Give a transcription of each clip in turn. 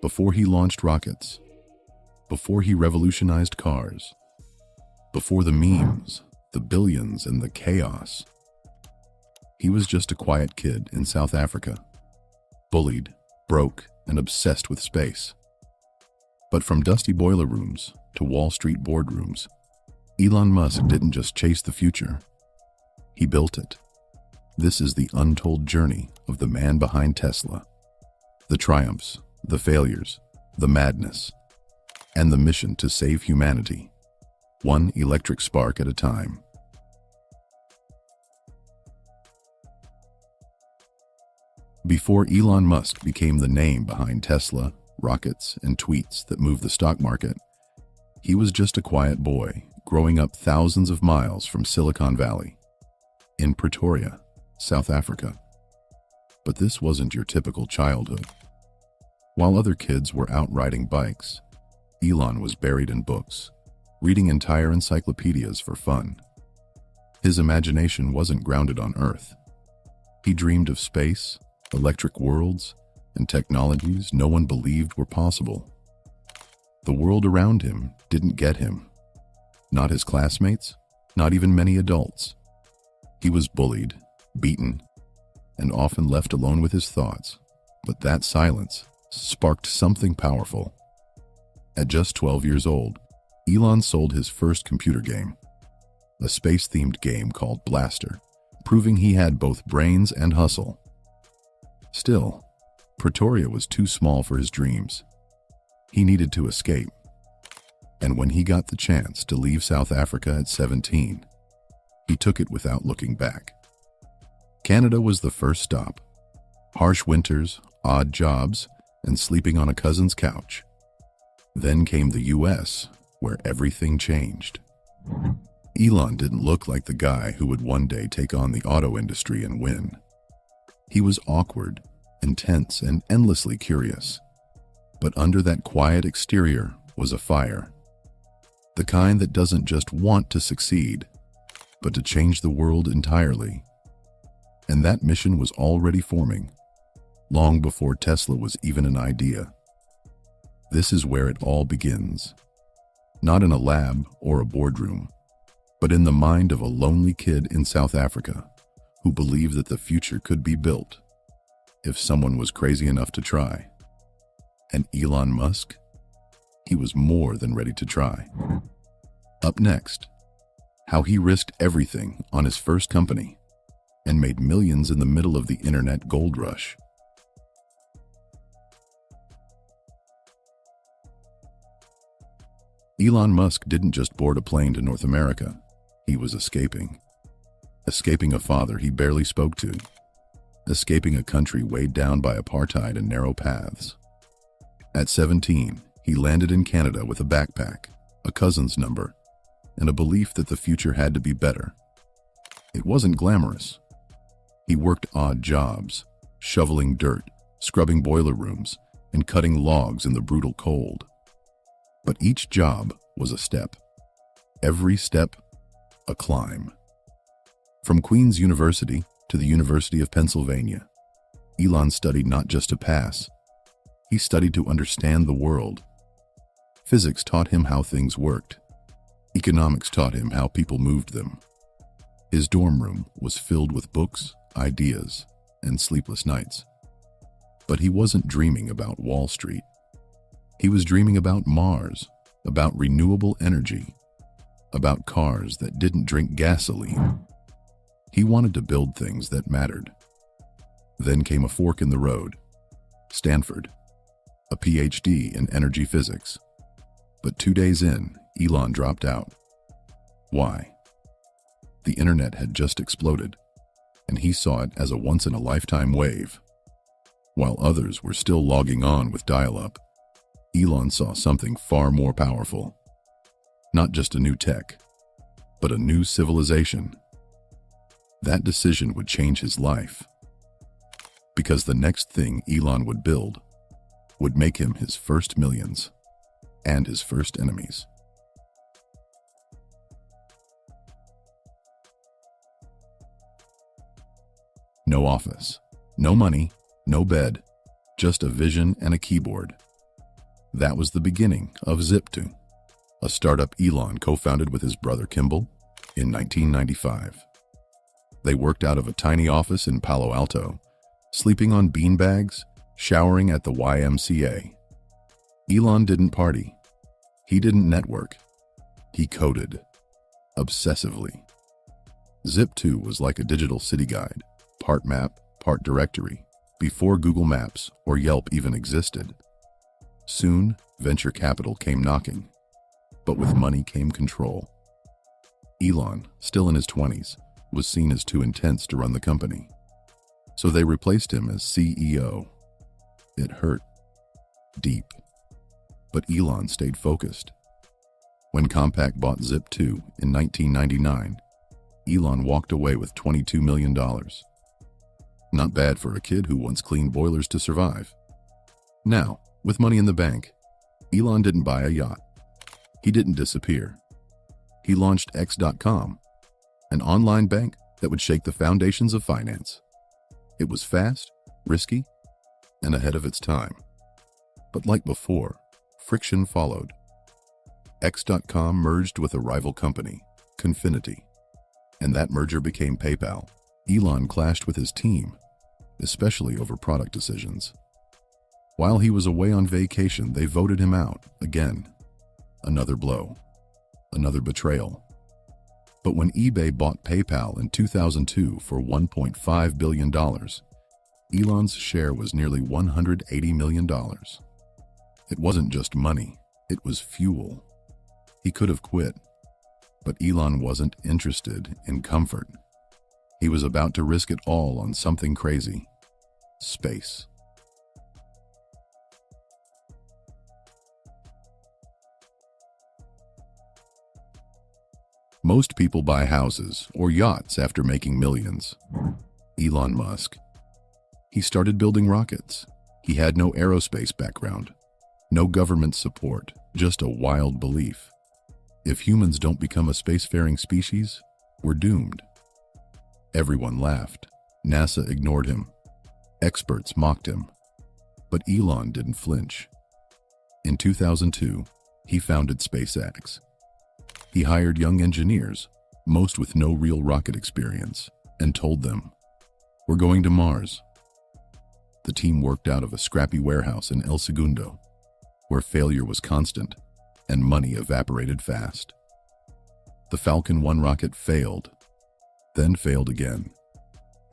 Before he launched rockets, before he revolutionized cars, before the memes, the billions, and the chaos, he was just a quiet kid in South Africa, bullied, broke, and obsessed with space. But from dusty boiler rooms to Wall Street boardrooms, Elon Musk didn't just chase the future, he built it. This is the untold journey of the man behind Tesla. The triumphs, the failures, the madness, and the mission to save humanity, one electric spark at a time. Before Elon Musk became the name behind Tesla, rockets, and tweets that moved the stock market, he was just a quiet boy growing up thousands of miles from Silicon Valley, in Pretoria, South Africa. But this wasn't your typical childhood. While other kids were out riding bikes, Elon was buried in books, reading entire encyclopedias for fun. His imagination wasn't grounded on Earth. He dreamed of space, electric worlds, and technologies no one believed were possible. The world around him didn't get him. Not his classmates, not even many adults. He was bullied, beaten, and often left alone with his thoughts. But that silence sparked something powerful. At just 12 years old, Elon sold his first computer game, a space-themed game called Blaster, proving he had both brains and hustle. Still, Pretoria was too small for his dreams. He needed to escape. And when he got the chance to leave South Africa at 17, he took it without looking back. Canada was the first stop. Harsh winters, odd jobs, and sleeping on a cousin's couch. Then came the US, where everything changed. Elon didn't look like the guy who would one day take on the auto industry and win. He was awkward, intense, and endlessly curious. But under that quiet exterior was a fire. The kind that doesn't just want to succeed, but to change the world entirely. And that mission was already forming, long before Tesla was even an idea. This is where it all begins. Not in a lab or a boardroom, but in the mind of a lonely kid in South Africa who believed that the future could be built if someone was crazy enough to try. And Elon Musk? He was more than ready to try. Up next, how he risked everything on his first company and made millions in the middle of the internet gold rush. Elon Musk didn't just board a plane to North America. He was escaping. Escaping a father he barely spoke to. Escaping a country weighed down by apartheid and narrow paths. At 17, he landed in Canada with a backpack, a cousin's number, and a belief that the future had to be better. It wasn't glamorous. He worked odd jobs, shoveling dirt, scrubbing boiler rooms, and cutting logs in the brutal cold. But each job was a step. Every step, a climb. From Queen's University to the University of Pennsylvania, Elon studied not just to pass. He studied to understand the world. Physics taught him how things worked. Economics taught him how people moved them. His dorm room was filled with books, ideas, and sleepless nights. But he wasn't dreaming about Wall Street. He was dreaming about Mars, about renewable energy, about cars that didn't drink gasoline. He wanted to build things that mattered. Then came a fork in the road. Stanford, a PhD in energy physics. But 2 days in, Elon dropped out. Why? The internet had just exploded, and he saw it as a once-in-a-lifetime wave. While others were still logging on with dial-up, Elon saw something far more powerful. Not just a new tech, but a new civilization. That decision would change his life. Because the next thing Elon would build would make him his first millions and his first enemies. No office, no money, no bed, just a vision and a keyboard. That was the beginning of Zip2, a startup Elon co-founded with his brother Kimball in 1995. They worked out of a tiny office in Palo Alto, sleeping on beanbags, showering at the YMCA. Elon didn't party. He didn't network. He coded, obsessively. Zip2 was like a digital city guide, part map, part directory, before Google Maps or Yelp even existed. Soon, venture capital came knocking, but with money came control. Elon, still in his 20s, was seen as too intense to run the company, so they replaced him as CEO. It hurt, deep, but Elon stayed focused. When Compaq bought Zip2 in 1999, Elon walked away with $22 million. Not bad for a kid who once cleaned boilers to survive. Now, with money in the bank, Elon didn't buy a yacht. He didn't disappear. He launched X.com, an online bank that would shake the foundations of finance. It was fast, risky, and ahead of its time. But like before, friction followed. X.com merged with a rival company, Confinity, and that merger became PayPal. Elon clashed with his team, especially over product decisions. While he was away on vacation, they voted him out again. Another blow, another betrayal. But when eBay bought PayPal in 2002 for $1.5 billion, Elon's share was nearly $180 million. It wasn't just money, it was fuel. He could have quit, but Elon wasn't interested in comfort. He was about to risk it all on something crazy: space. Most people buy houses or yachts after making millions. Elon Musk. He started building rockets. He had no aerospace background, no government support, just a wild belief. If humans don't become a spacefaring species, we're doomed. Everyone laughed. NASA ignored him. Experts mocked him. But Elon didn't flinch. In 2002, he founded SpaceX. He hired young engineers, most with no real rocket experience, and told them, "We're going to Mars." The team worked out of a scrappy warehouse in El Segundo, where failure was constant and money evaporated fast. The Falcon 1 rocket failed, then failed again,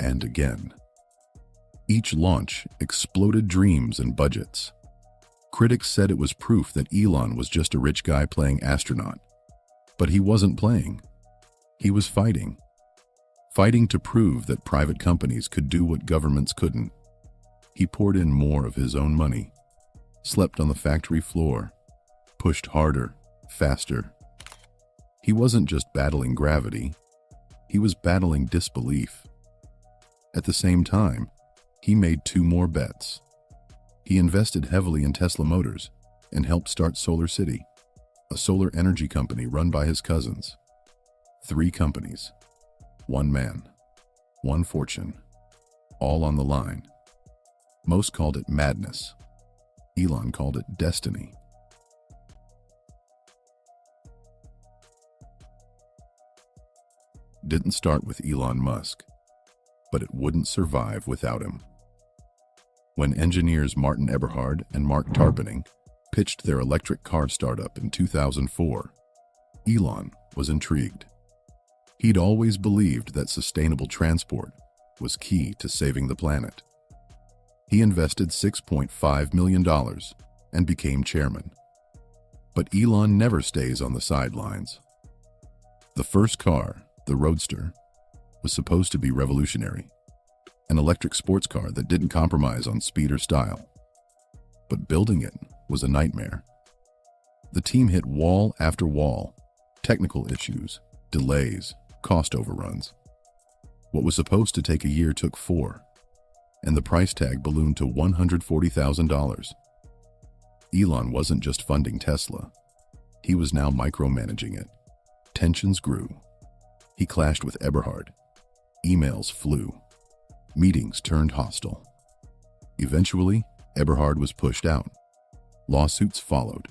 and again. Each launch exploded dreams and budgets. Critics said it was proof that Elon was just a rich guy playing astronaut. But he wasn't playing. He was fighting. Fighting to prove that private companies could do what governments couldn't. He poured in more of his own money, slept on the factory floor, pushed harder, faster. He wasn't just battling gravity, he was battling disbelief. At the same time, he made 2 more bets. He invested heavily in Tesla Motors and helped start Solar City, a solar energy company run by his cousins. 3 companies, 1 man, 1 fortune, all on the line. Most called it madness. Elon called it destiny. Didn't start with Elon Musk, but it wouldn't survive without him. When engineers Martin Eberhard and Mark Tarpenning pitched their electric car startup in 2004, Elon was intrigued. He'd always believed that sustainable transport was key to saving the planet. He invested $6.5 million and became chairman. But Elon never stays on the sidelines. The first car, the Roadster, was supposed to be revolutionary, an electric sports car that didn't compromise on speed or style. But building it was a nightmare. The team hit wall after wall: technical issues, delays, cost overruns. What was supposed to take a year took 4, and the price tag ballooned to $140,000. Elon wasn't just funding Tesla. He was now micromanaging it. Tensions grew. He clashed with Eberhard. Emails flew. Meetings turned hostile. Eventually, Eberhard was pushed out. Lawsuits followed.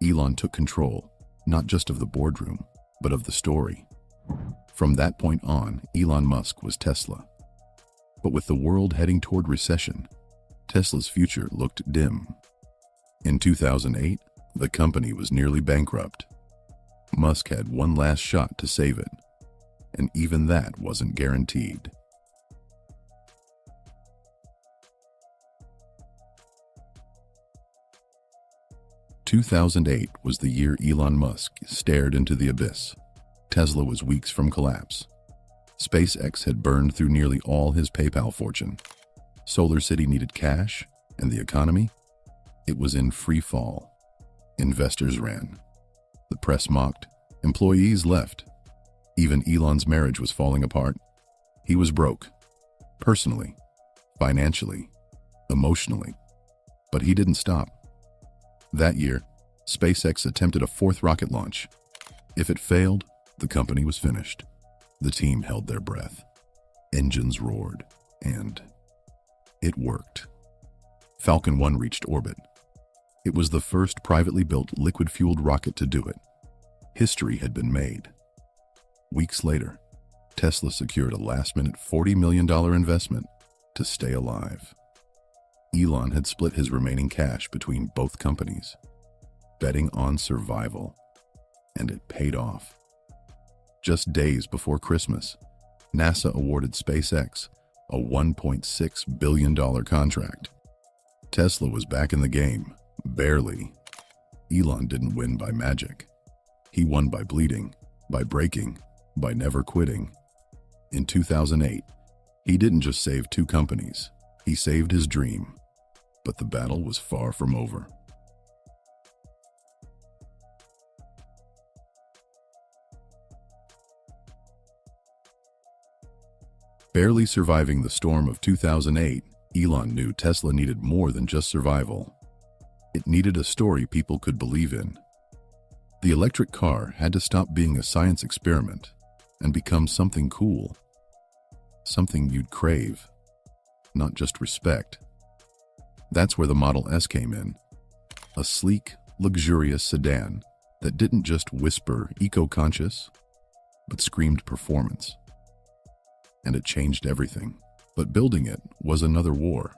Elon took control, not just of the boardroom, but of the story. From that point on, Elon Musk was Tesla. But with the world heading toward recession, Tesla's future looked dim. In 2008, the company was nearly bankrupt. Musk had one last shot to save it, and even that wasn't guaranteed. "2008 was the year Elon Musk stared into the abyss. Tesla was weeks from collapse. SpaceX had burned through nearly all his PayPal fortune. Solar City needed cash, and the economy? It was in free fall. Investors ran. The press mocked. Employees left. Even Elon's marriage was falling apart. He was broke. Personally, financially, emotionally. But he didn't stop. That year, SpaceX attempted a fourth rocket launch. If it failed, the company was finished. The team held their breath. Engines roared, and it worked. Falcon 1 reached orbit. It was the first privately built liquid-fueled rocket to do it. History had been made. Weeks later, Tesla secured a last-minute $40 million investment to stay alive. Elon had split his remaining cash between both companies, betting on survival, and it paid off. Just days before Christmas, NASA awarded SpaceX a $1.6 billion contract. Tesla was back in the game, barely. Elon didn't win by magic. He won by bleeding, by breaking, by never quitting. In 2008, he didn't just save two companies, he saved his dream. But the battle was far from over. Barely surviving the storm of 2008, Elon knew Tesla needed more than just survival. It needed a story people could believe in. The electric car had to stop being a science experiment and become something cool. Something you'd crave, not just respect. That's where the Model S came in. A sleek, luxurious sedan that didn't just whisper eco-conscious, but screamed performance. And it changed everything. But building it was another war.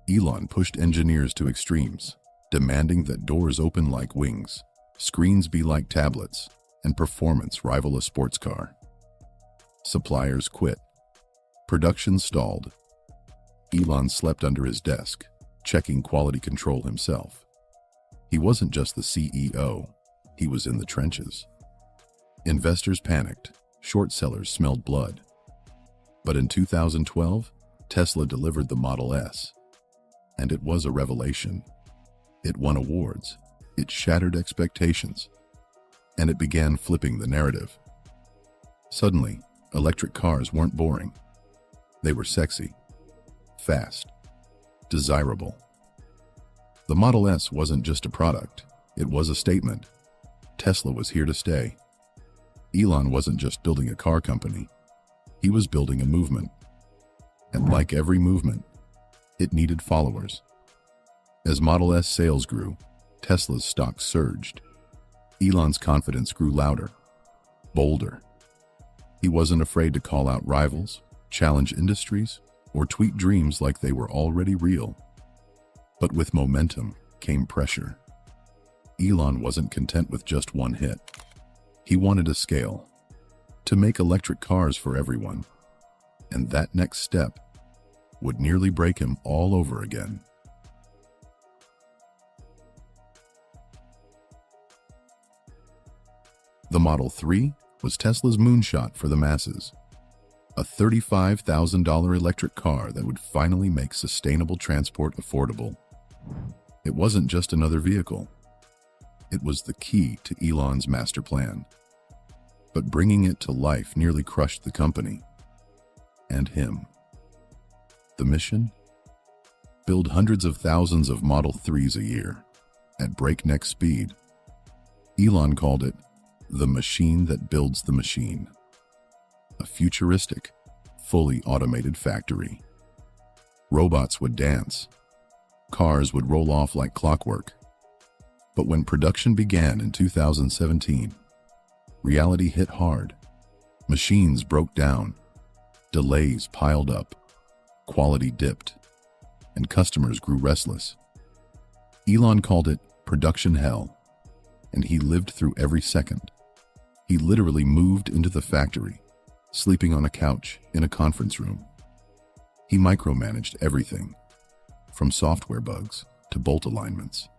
Elon pushed engineers to extremes, demanding that doors open like wings, screens be like tablets, and performance rival a sports car. Suppliers quit. Production stalled. Elon slept under his desk, checking quality control himself. He wasn't just the CEO, he was in the trenches. Investors panicked, short sellers smelled blood. But in 2012, Tesla delivered the Model S. And it was a revelation. It won awards, it shattered expectations, and it began flipping the narrative. Suddenly, electric cars weren't boring. They were sexy, fast, desirable. The Model S wasn't just a product, it was a statement. Tesla was here to stay. Elon wasn't just building a car company, he was building a movement. And like every movement, it needed followers. As Model S sales grew, Tesla's stock surged. Elon's confidence grew louder, bolder. He wasn't afraid to call out rivals, challenge industries, or tweet dreams like they were already real. But with momentum came pressure. Elon wasn't content with just one hit. He wanted to scale, to make electric cars for everyone. And that next step would nearly break him all over again. The Model 3 was Tesla's moonshot for the masses. A $35,000 electric car that would finally make sustainable transport affordable. It wasn't just another vehicle. It was the key to Elon's master plan. But bringing it to life nearly crushed the company. And him. The mission? Build hundreds of thousands of Model 3s a year, at breakneck speed. Elon called it the machine that builds the machine. A futuristic, fully automated factory. Robots would dance. Cars would roll off like clockwork. But when production began in 2017, reality hit hard. Machines broke down, delays piled up, quality dipped, and customers grew restless. Elon called it production hell, and he lived through every second. He literally moved into the factory, sleeping on a couch in a conference room. He micromanaged everything, from software bugs to bolt alignments.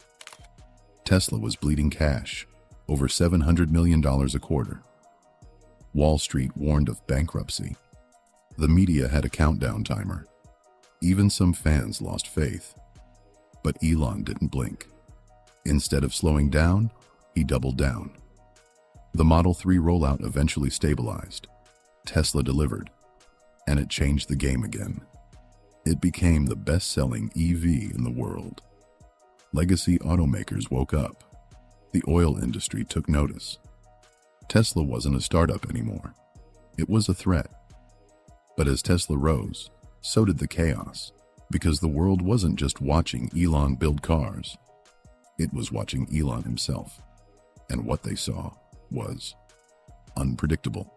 Tesla was bleeding cash, over $700 million a quarter. Wall Street warned of bankruptcy. The media had a countdown timer. Even some fans lost faith. But Elon didn't blink. Instead of slowing down, he doubled down. The Model 3 rollout eventually stabilized. Tesla delivered, and it changed the game again. It became the best-selling EV in the world. Legacy automakers woke up. The oil industry took notice. Tesla wasn't a startup anymore. It was a threat. But as Tesla rose, so did the chaos, because the world wasn't just watching Elon build cars. It was watching Elon himself. And what they saw was unpredictable.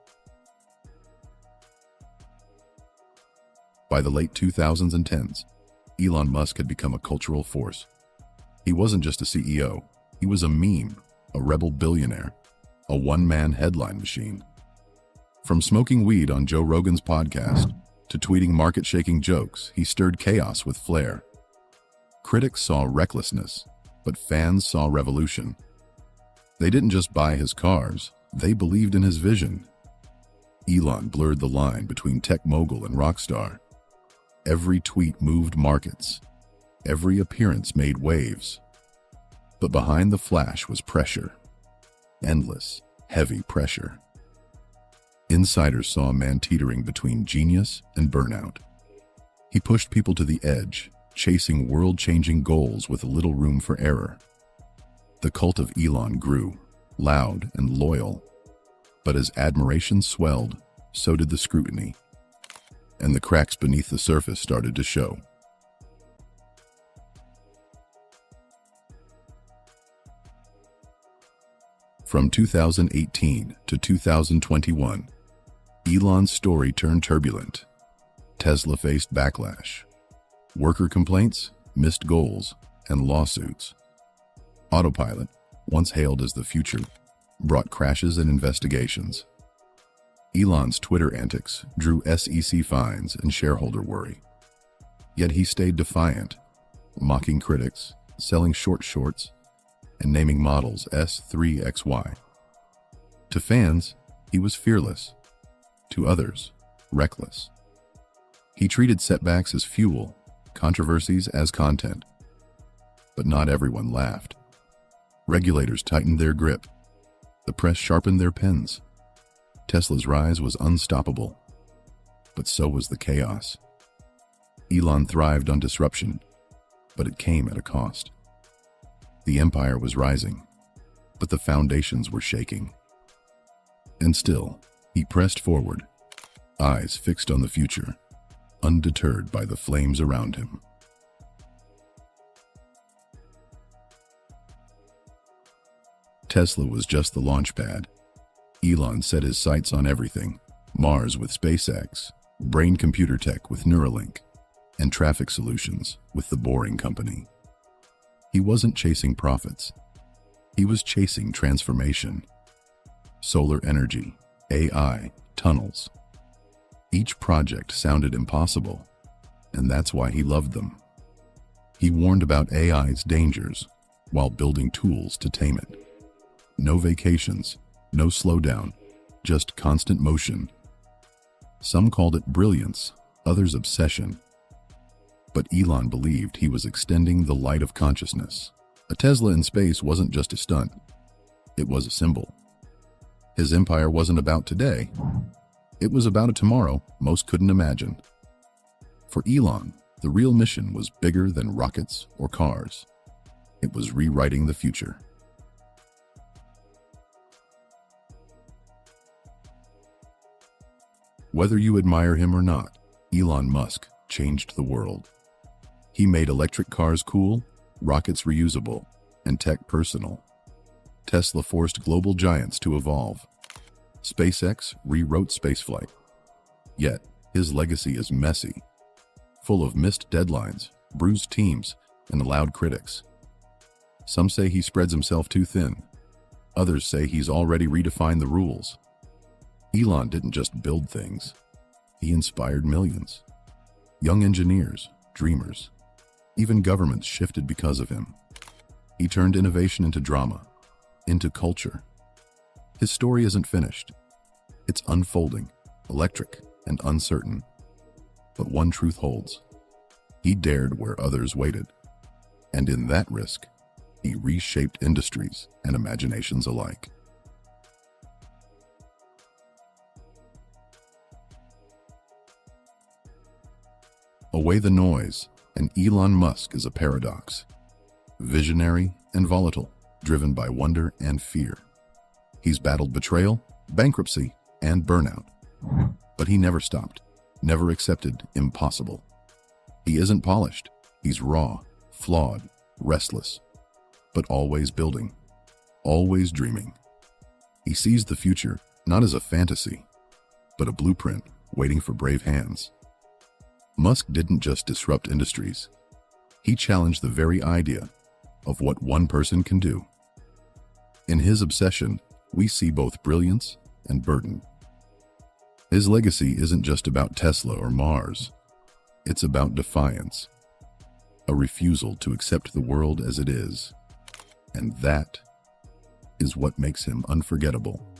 By the late 2010s, Elon Musk had become a cultural force. He wasn't just a CEO, he was a meme, a rebel billionaire, a one-man headline machine. From smoking weed on Joe Rogan's podcast to tweeting market-shaking jokes, he stirred chaos with flair. Critics saw recklessness, but fans saw revolution. They didn't just buy his cars, they believed in his vision. Elon blurred the line between tech mogul and rock star. Every tweet moved markets. Every appearance made waves. But behind the flash was pressure. Endless, heavy pressure. Insiders saw a man teetering between genius and burnout. He pushed people to the edge, chasing world-changing goals with little room for error. The cult of Elon grew, loud and loyal. But as admiration swelled, so did the scrutiny. And the cracks beneath the surface started to show. From 2018 to 2021, Elon's story turned turbulent. Tesla faced backlash. Worker complaints, missed goals, and lawsuits. Autopilot, once hailed as the future, brought crashes and investigations. Elon's Twitter antics drew SEC fines and shareholder worry. Yet he stayed defiant, mocking critics, selling shorts, and naming models S3XY. To fans, he was fearless. To others, reckless. He treated setbacks as fuel, controversies as content. But not everyone laughed. Regulators tightened their grip. The press sharpened their pens. Tesla's rise was unstoppable. But so was the chaos. Elon thrived on disruption, but it came at a cost. The empire was rising, but the foundations were shaking. And still, he pressed forward, eyes fixed on the future, undeterred by the flames around him. Tesla was just the launch pad. Elon set his sights on everything: Mars with SpaceX, brain-computer tech with Neuralink, and traffic solutions with the Boring Company. He wasn't chasing profits. He was chasing transformation. Solar energy, AI, tunnels. Each project sounded impossible, and that's why he loved them. He warned about AI's dangers while building tools to tame it. No vacations, no slowdown, just constant motion. Some called it brilliance, others obsession. But Elon believed he was extending the light of consciousness. A Tesla in space wasn't just a stunt. It was a symbol. His empire wasn't about today. It was about a tomorrow most couldn't imagine. For Elon, the real mission was bigger than rockets or cars. It was rewriting the future. Whether you admire him or not, Elon Musk changed the world. He made electric cars cool, rockets reusable, and tech personal. Tesla forced global giants to evolve. SpaceX rewrote spaceflight. Yet, his legacy is messy, full of missed deadlines, bruised teams, and loud critics. Some say he spreads himself too thin. Others say he's already redefined the rules. Elon didn't just build things. He inspired millions. Young engineers, dreamers. Even governments shifted because of him. He turned innovation into drama, into culture. His story isn't finished. It's unfolding, electric, and uncertain. But one truth holds. He dared where others waited. And in that risk, he reshaped industries and imaginations alike. Away the noise, and Elon Musk is a paradox. Visionary and volatile, driven by wonder and fear. He's battled betrayal, bankruptcy, and burnout. But he never stopped, never accepted impossible. He isn't polished. He's raw, flawed, restless, but always building, always dreaming. He sees the future not as a fantasy, but a blueprint waiting for brave hands. Musk didn't just disrupt industries. He challenged the very idea of what one person can do. In his obsession, we see both brilliance and burden. His legacy isn't just about Tesla or Mars. It's about defiance, a refusal to accept the world as it is. And that is what makes him unforgettable.